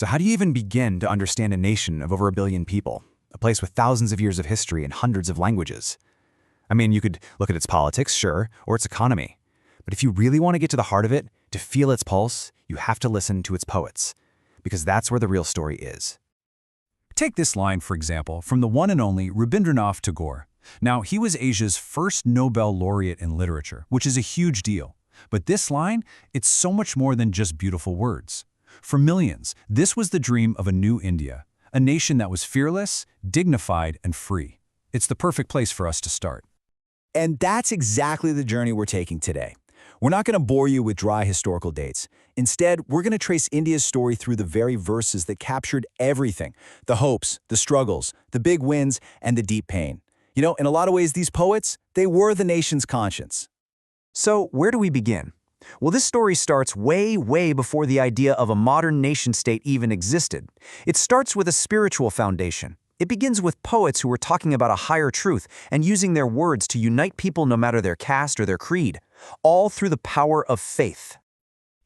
So how do you even begin to understand a nation of over 1 billion people, a place with thousands of years of history and hundreds of languages? I mean, you could look at its politics, sure, or its economy. But if you really want to get to the heart of it, to feel its pulse, you have to listen to its poets, because that's where the real story is. Take this line, for example, from the one and only Rabindranath Tagore. Now, he was Asia's first Nobel laureate in literature, which is a huge deal. But this line, it's so much more than just beautiful words. For millions, this was the dream of a new India, a nation that was fearless, dignified, and free. It's the perfect place for us to start. And that's exactly the journey we're taking today. We're not going to bore you with dry historical dates. Instead, we're going to trace India's story through the very verses that captured everything: the hopes, the struggles, the big wins, and the deep pain. You know, in a lot of ways, these poets, they were the nation's conscience. So where do we begin? Well, this story starts way, way before the idea of a modern nation-state even existed. It starts with a spiritual foundation. It begins with poets who were talking about a higher truth and using their words to unite people no matter their caste or their creed, all through the power of faith.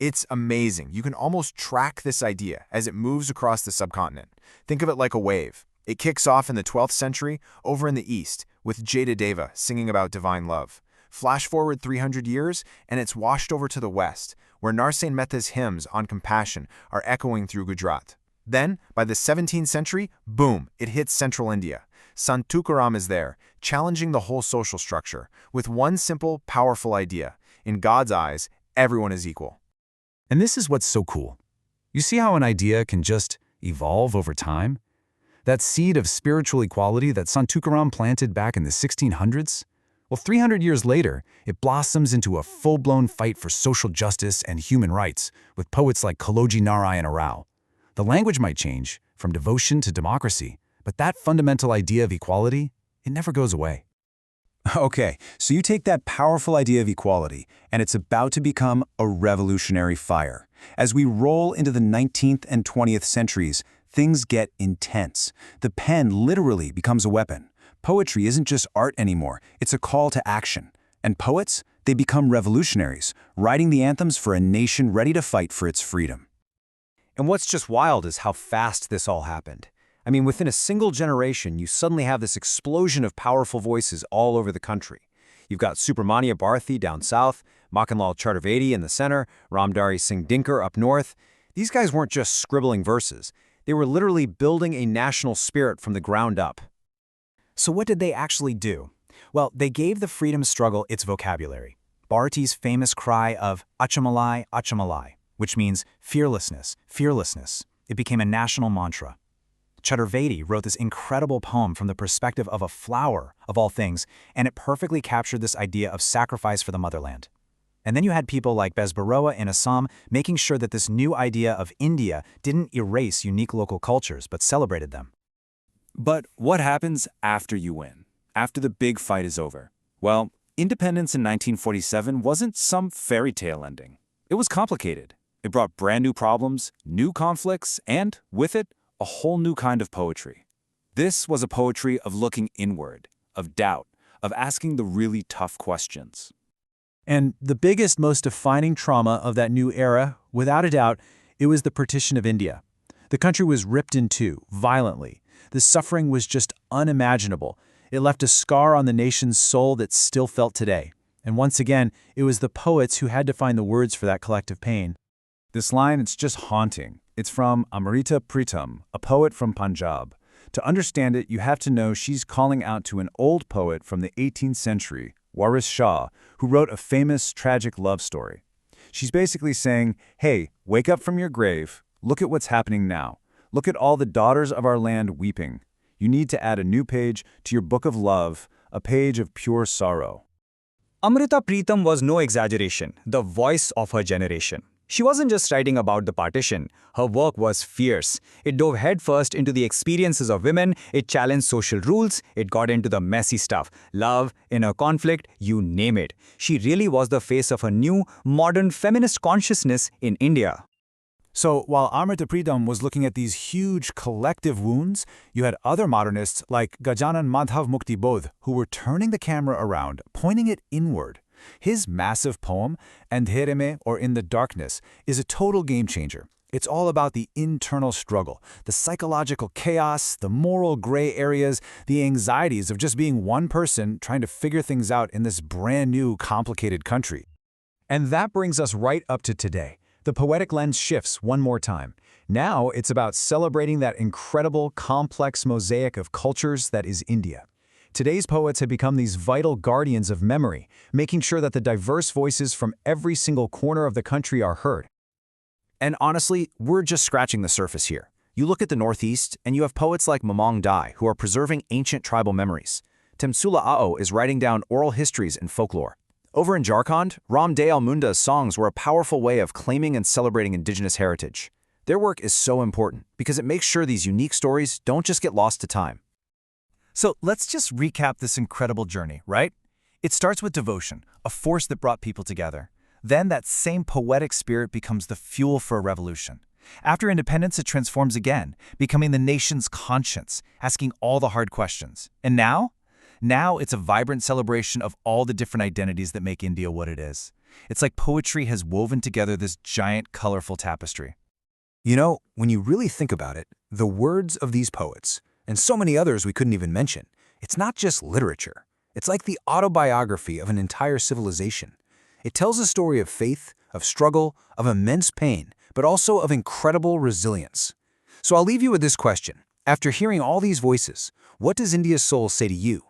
It's amazing. You can almost track this idea as it moves across the subcontinent. Think of it like a wave. It kicks off in the 12th century over in the East with Jayadeva singing about divine love. Flash forward 300 years, and it's washed over to the West, where Narsen Mehta's hymns on compassion are echoing through Gujarat. Then, by the 17th century, boom, it hits central India. Sant Tukaram is there, challenging the whole social structure, with one simple, powerful idea. In God's eyes, everyone is equal. And this is what's so cool. You see how an idea can just evolve over time? That seed of spiritual equality that Sant Tukaram planted back in the 1600s? Well, 300 years later, it blossoms into a full-blown fight for social justice and human rights, with poets like Kaloji Narayana Rao. The language might change, from devotion to democracy, but that fundamental idea of equality, it never goes away. Okay, so you take that powerful idea of equality, and it's about to become a revolutionary fire. As we roll into the 19th and 20th centuries, things get intense. The pen literally becomes a weapon. Poetry isn't just art anymore, it's a call to action. And poets, they become revolutionaries, writing the anthems for a nation ready to fight for its freedom. And what's just wild is how fast this all happened. I mean, within a single generation, you suddenly have this explosion of powerful voices all over the country. You've got Subramania Bharati down south, Makanlal Chaturvedi in the center, Ramdari Singh Dinkar up north. These guys weren't just scribbling verses. They were literally building a national spirit from the ground up. So what did they actually do? Well, they gave the freedom struggle its vocabulary. Bharati's famous cry of Achamalai, Achamalai, which means fearlessness, fearlessness. It became a national mantra. Chaturvedi wrote this incredible poem from the perspective of a flower, of all things, and it perfectly captured this idea of sacrifice for the motherland. And then you had people like Bezbaroa in Assam making sure that this new idea of India didn't erase unique local cultures, but celebrated them. But what happens after you win? After the big fight is over? Well, independence in 1947 wasn't some fairy tale ending. It was complicated. It brought brand new problems, new conflicts, and, with it, a whole new kind of poetry. This was a poetry of looking inward, of doubt, of asking the really tough questions. And the biggest, most defining trauma of that new era, without a doubt, it was the partition of India. The country was ripped in two, violently. The suffering was just unimaginable. It left a scar on the nation's soul that's still felt today. And once again, it was the poets who had to find the words for that collective pain. This line, it's just haunting. It's from Amrita Pritam, a poet from Punjab. To understand it, you have to know she's calling out to an old poet from the 18th century, Waris Shah, who wrote a famous tragic love story. She's basically saying, hey, wake up from your grave, look at what's happening now. Look at all the daughters of our land weeping. You need to add a new page to your book of love, a page of pure sorrow. Amrita Pritam was no exaggeration, the voice of her generation. She wasn't just writing about the partition. Her work was fierce. It dove headfirst into the experiences of women, it challenged social rules, it got into the messy stuff. Love, inner conflict, you name it. She really was the face of a new, modern feminist consciousness in India. So while Amrita Pritam was looking at these huge collective wounds, you had other modernists like Gajanan Madhav Mukti Bodh who were turning the camera around, pointing it inward. His massive poem, Andhere Mein, or In the Darkness, is a total game changer. It's all about the internal struggle, the psychological chaos, the moral gray areas, the anxieties of just being one person trying to figure things out in this brand new, complicated country. And that brings us right up to today. The poetic lens shifts one more time. Now it's about celebrating that incredible, complex mosaic of cultures that is India. Today's poets have become these vital guardians of memory, making sure that the diverse voices from every single corner of the country are heard. And honestly, we're just scratching the surface here. You look at the Northeast, and you have poets like Mamong Dai who are preserving ancient tribal memories. Temsula Ao is writing down oral histories and folklore. Over in Jharkhand, Ram Dayal Munda's songs were a powerful way of claiming and celebrating indigenous heritage. Their work is so important because it makes sure these unique stories don't just get lost to time. So let's just recap this incredible journey, right? It starts with devotion, a force that brought people together. Then that same poetic spirit becomes the fuel for a revolution. After independence, it transforms again, becoming the nation's conscience, asking all the hard questions. And now? Now it's a vibrant celebration of all the different identities that make India what it is. It's like poetry has woven together this giant, colorful tapestry. You know, when you really think about it, the words of these poets, and so many others we couldn't even mention, it's not just literature. It's like the autobiography of an entire civilization. It tells a story of faith, of struggle, of immense pain, but also of incredible resilience. So I'll leave you with this question. After hearing all these voices, what does India's soul say to you?